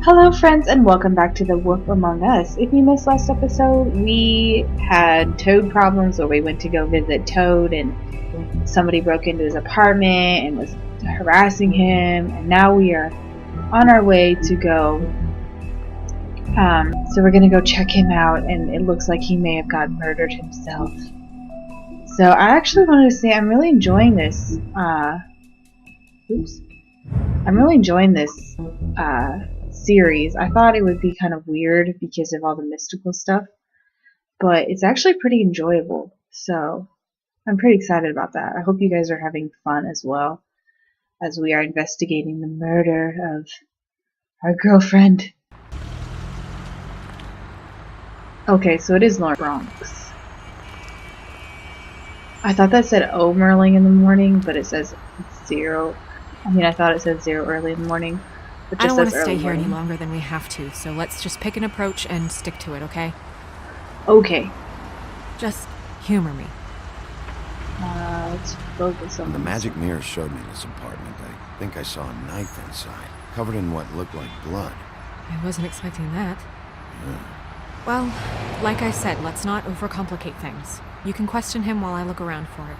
Hello friends and welcome back to the Wolf Among Us. If you missed last episode, we had Toad problems where we went to go visit Toad and somebody broke into his apartment and was harassing him, and now we are on our way to go. So we're gonna go check him out, and it looks like he may have got murdered himself. So I actually wanted to say I'm really enjoying this. I'm really enjoying this series. I thought it would be kind of weird because of all the mystical stuff, but it's actually pretty enjoyable. So I'm pretty excited about that. I hope you guys are having fun as well as we are investigating the murder of our girlfriend. Okay, so it is Lawrence Bronx. I thought that said O Merling in the morning, but it says 0. I thought it said 0 early in the morning. I don't want to stay here any longer than we have to, so let's just pick an approach and stick to it, okay? Okay. Just humor me. Let's focus on when the magic mirror showed me this apartment, I think I saw a knife inside, covered in what looked like blood. I wasn't expecting that. Yeah. Well, like I said, let's not overcomplicate things. You can question him while I look around for it.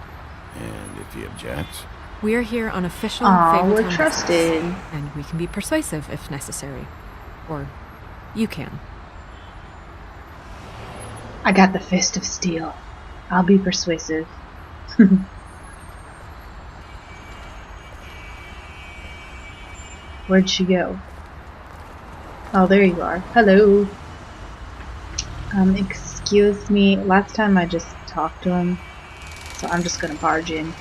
And if he objects? We're here on official we're trusted. Business, and we can be persuasive if necessary. Or you can. I got the fist of steel. I'll be persuasive. Where'd she go? Oh, there you are. Hello. Excuse me. Last time I just talked to him, so I'm just gonna barge in.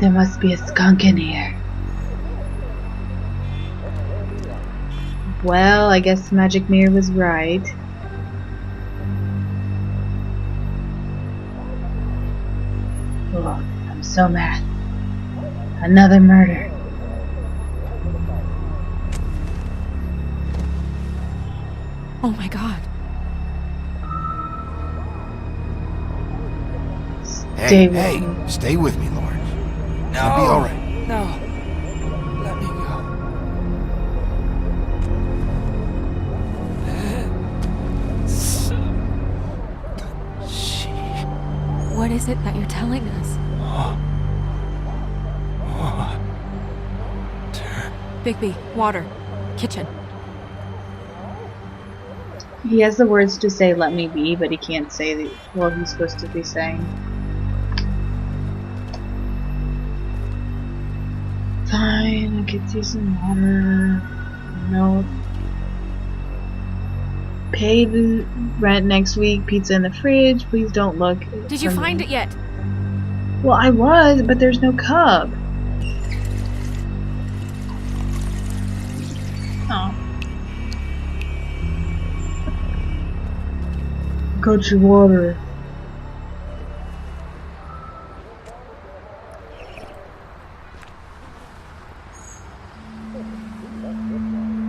There must be a skunk in here. Well, I guess Magic Mirror was right. Oh, I'm so mad. Another murder. Oh my god. Hey, stay with me, Lawrence. No. It'll be alright. No. Let me go. What is it that you're telling us? Bigby, water, kitchen. He has the words to say "let me be," but he can't say what he's supposed to be saying. Fine, I get you some water. No. Pay the rent next week. Pizza in the fridge. Please don't look. Did you find it yet? Well, I was, but there's no cup. Oh. Got your water.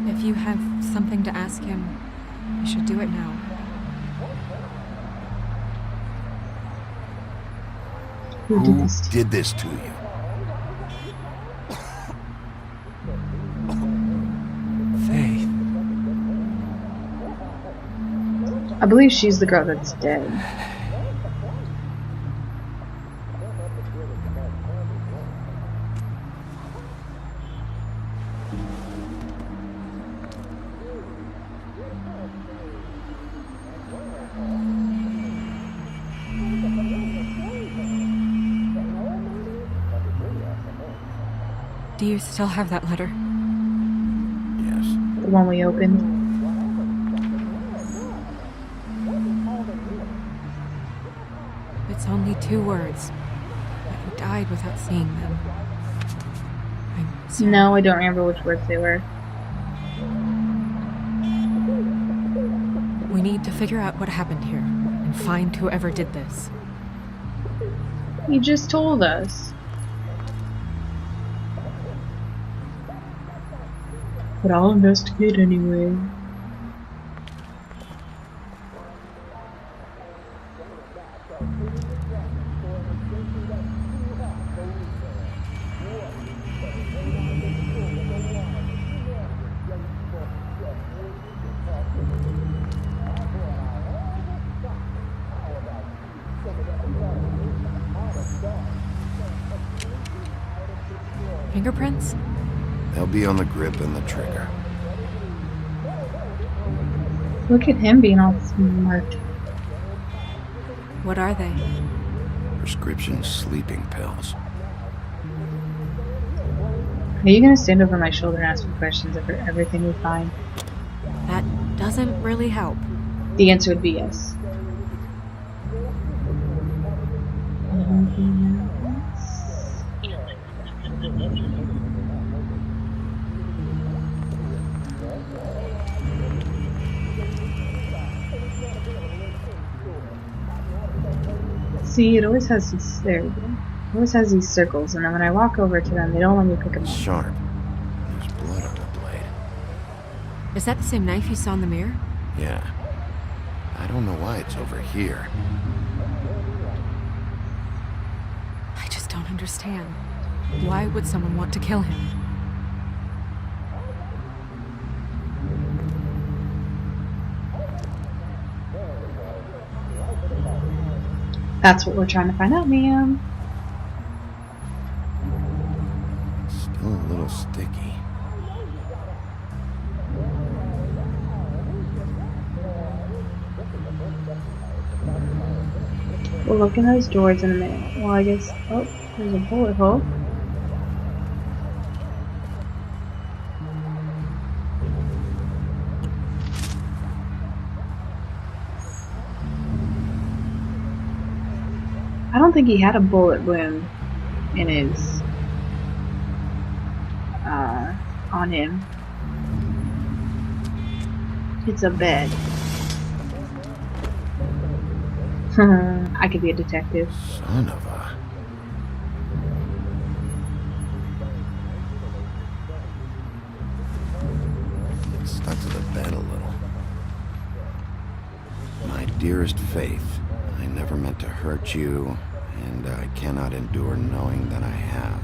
If you have something to ask him, you should do it now. Who did this to you? Faith. I believe she's the girl that's dead. Do you still have that letter? Yes. The one we opened. It's only 2 words. But you died without seeing them. I'm sorry. No, I don't remember which words they were. We need to figure out what happened here and find whoever did this. You just told us. But I'll investigate anyway. Fingerprints? They'll be on the grip and the trigger. Look at him being all smart. What are they? Prescription sleeping pills. Are you gonna stand over my shoulder and ask me questions over everything we find? That doesn't really help. The answer would be yes. Anything else? See, it always has these. There we go. It always has these circles, and then when I walk over to them, they don't let me pick them up. Sharp. There's blood on the blade. Is that the same knife you saw in the mirror? Yeah. I don't know why it's over here. I just don't understand. Why would someone want to kill him? That's what we're trying to find out, ma'am. Still a little sticky. We'll look in those doors in a minute. Well, I guess. Oh, there's a bullet hole. I don't think he had a bullet wound in his. On him. It's a bed. I could be a detective. Son of a... It's stuck to the bed a little. My dearest Faith, I never meant to hurt you, and I cannot endure knowing that I have.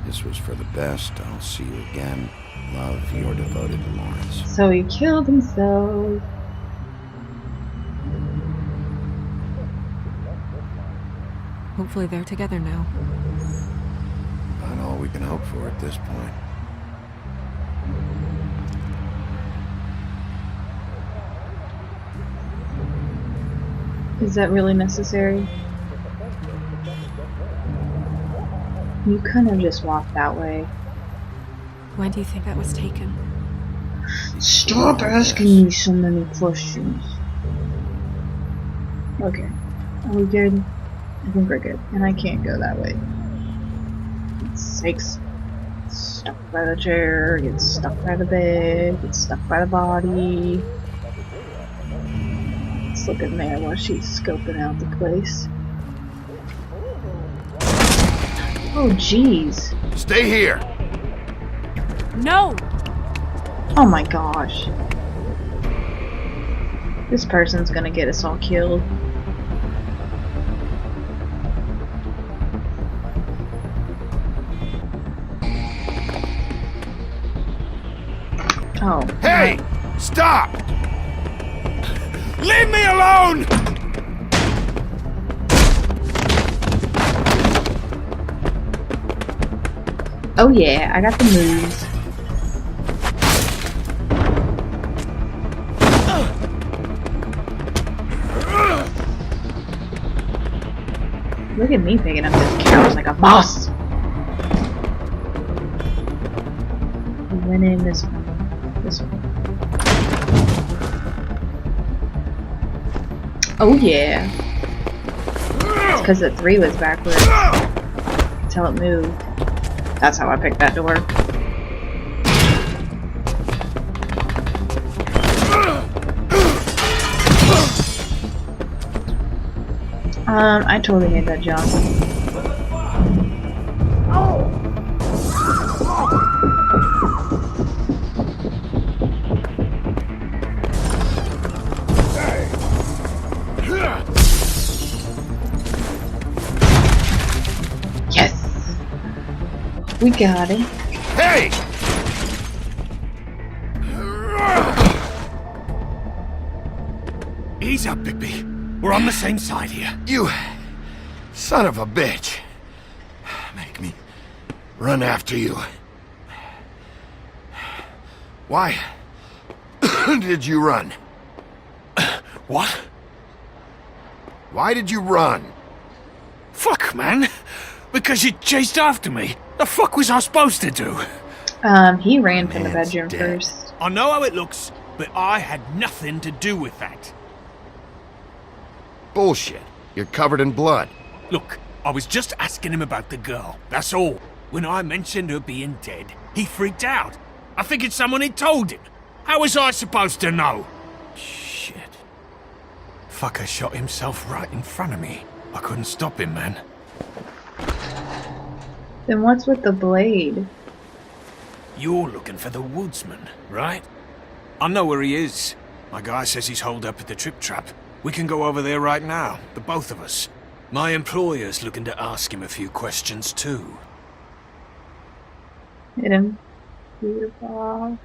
This was for the best. I'll see you again. Love, your devoted Lawrence. So he killed himself. Hopefully they're together now. Not all we can hope for at this point. Is that really necessary? You couldn't have just walked that way. When do you think that was taken? Stop asking me so many questions. Okay. Are we good? I think we're good. And I can't go that way. Get sakes. Stuck by the chair, get stuck by the bed, get stuck by the body. Let's look in there while she's scoping out the place. Oh jeez. Stay here! No! Oh my gosh. This person's gonna get us all killed. Oh. Hey! Stop! Leave me alone! Oh yeah, I got the moves. Look at me picking up this couch like a boss. We went in this one. This one. Oh yeah. It's because the 3 was backwards. Until it moved. That's how I picked that door. I totally made that jump. Yes! We got it. Hey! Ease up, Bigby. We're on the same side here. Son of a bitch. Make me run after you. Why did you run? What? Why did you run? Fuck, man. Because you chased after me. The fuck was I supposed to do? He ran from the Man's bedroom dead. first. I know how it looks, but I had nothing to do with that. Bullshit. You're covered in blood. Look, I was just asking him about the girl, that's all. When I mentioned her being dead, he freaked out. I figured someone had told him. How was I supposed to know? Shit. Fucker shot himself right in front of me. I couldn't stop him, man. Then what's with the blade? You're looking for the woodsman, right? I know where he is. My guy says he's holed up at the trip trap. We can go over there right now, the both of us. My employer's looking to ask him a few questions too. Hit him. Beautiful.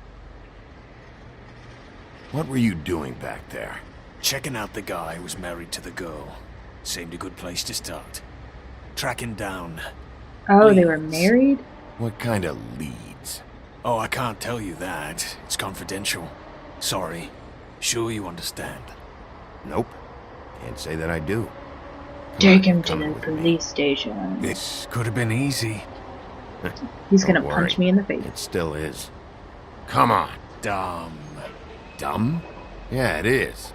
What were you doing back there? Checking out the guy who was married to the girl. Seemed a good place to start. Tracking down. Oh, they were leads. married? What kind of leads? Oh, I can't tell you that. It's confidential. Sorry. Sure you understand. Nope. Can't say that I do. Take him to come the with me. police station. This could have been easy. He's gonna Don't punch worry. me in the face. It still is. Come on. Dumb. Dumb? Yeah, it is.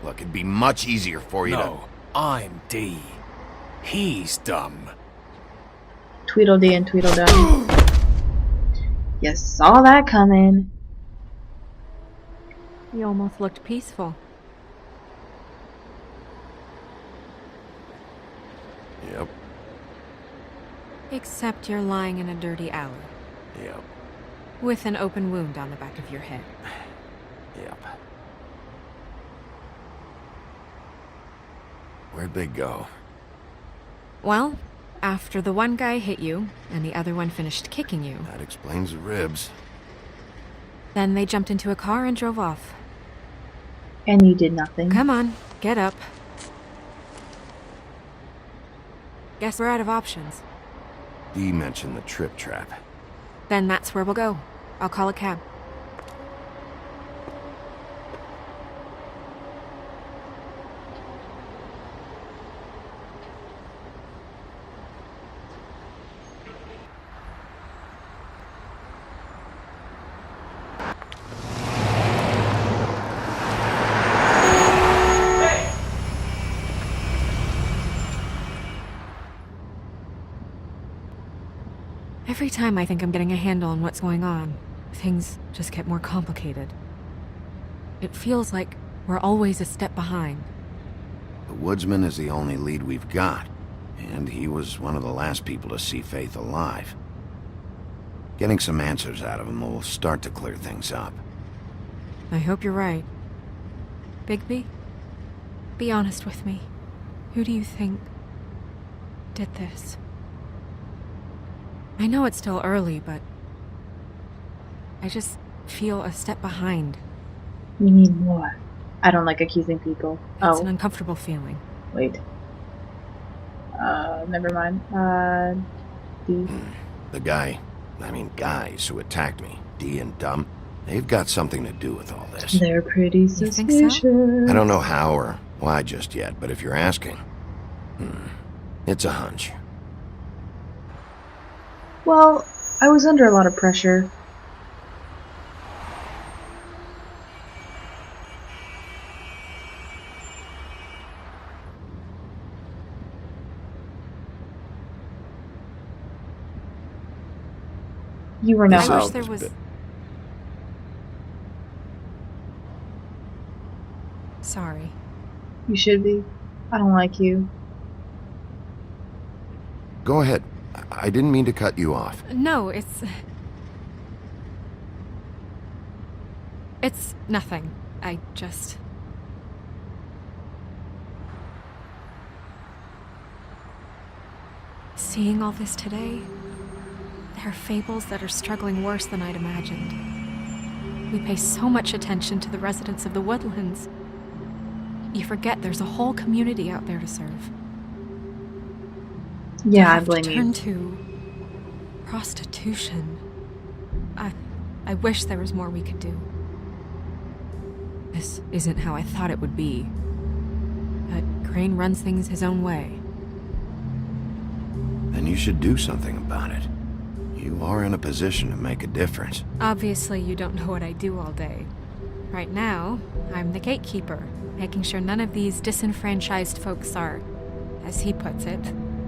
Look, it'd be much easier for you No, I'm D. He's dumb. Tweedledee and Tweedledum. You saw that coming. You almost looked peaceful. to... Yep, Except you're lying in a dirty alley. yep, With an open wound on the back of your head. yep. Where'd they go? Well, after the one guy hit you, and the other one finished kicking you, That explains the ribs. then they jumped into a car and drove off. And you did nothing. Come on, get up. Guess we're out of options. Dee mentioned the trip trap. Then that's where we'll go. I'll call a cab. Every time I think I'm getting a handle on what's going on, things just get more complicated. It feels like we're always a step behind. The woodsman is the only lead we've got, and he was one of the last people to see Faith alive. Getting some answers out of him will start to clear things up. I hope you're right. Bigby, be honest with me. Who do you think did this? I know it's still early, but I just feel a step behind. We need more. I don't like accusing people. It's Oh, an uncomfortable feeling. wait. Never mind. D. The guys who attacked me, Dee and Dum, they've got something to do with all this. They're pretty think so? suspicious. I don't know how or why just yet, but if you're asking, it's a hunch. Well, I was under a lot of pressure. You were no This I wish is- there was... bit- Sorry. You should be. I don't like you. Go ahead. I didn't mean to cut you off. No, It's nothing. I just... Seeing all this today, there are fables that are struggling worse than I'd imagined. We pay so much attention to the residents of the woodlands. You forget there's a whole community out there to serve. Yeah, I have to blame turn you. to prostitution. I wish there was more we could do. This isn't how I thought it would be. But Crane runs things his own way. Then you should do something about it. You are in a position to make a difference. Obviously, you don't know what I do all day. Right now, I'm the gatekeeper, making sure none of these disenfranchised folks are, as he puts it,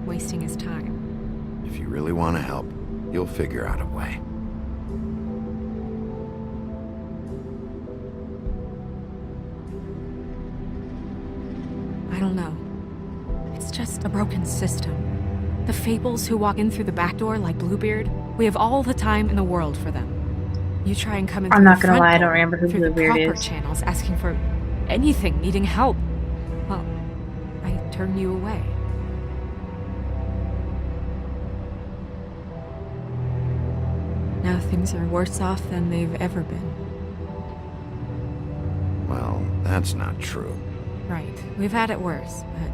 wasting his time. If you really want to help, you'll figure out a way. I don't know. It's just a broken system. The fables who walk in through the back door like Bluebeard, we have all the time in the world for them. You try and come in I'm through not the gonna front lie, I door, don't remember who through the Bluebeard proper is. channels asking for anything, needing help. Well, I turn you away. Now things are worse off than they've ever been. Well, that's not true. Right. We've had it worse, but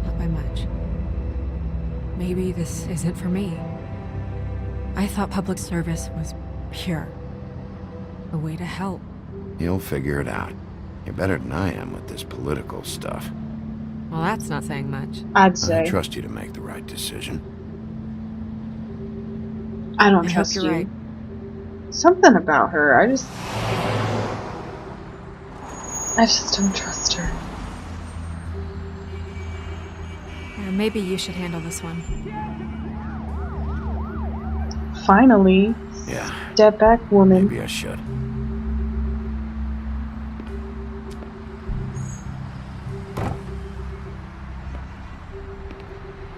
not by much. Maybe this isn't for me. I thought public service was pure. A way to help. You'll figure it out. You're better than I am with this political stuff. Well, that's not saying much. I'd I say. trust you to make the right decision. I don't I hope trust you're you. right. Something about her, I just don't trust her. Yeah, maybe you should handle this one. Finally. Yeah. Step back, woman. Maybe I should.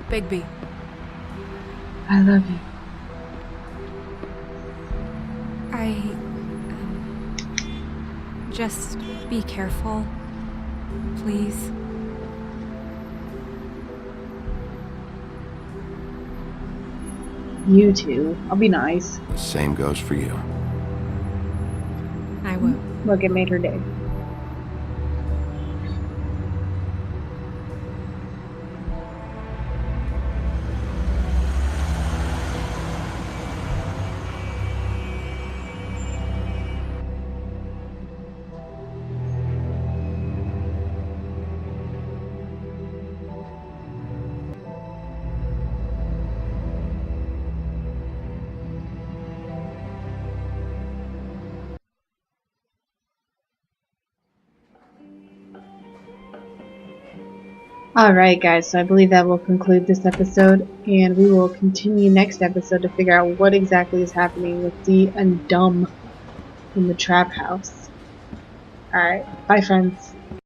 Bigby. I love you. Just be careful, please. You too. I'll be nice. The same goes for you. I will. Look, it made her day. Alright guys, so I believe that will conclude this episode, and we will continue next episode to figure out what exactly is happening with Dee and Dumb in the trap house. Alright, bye friends.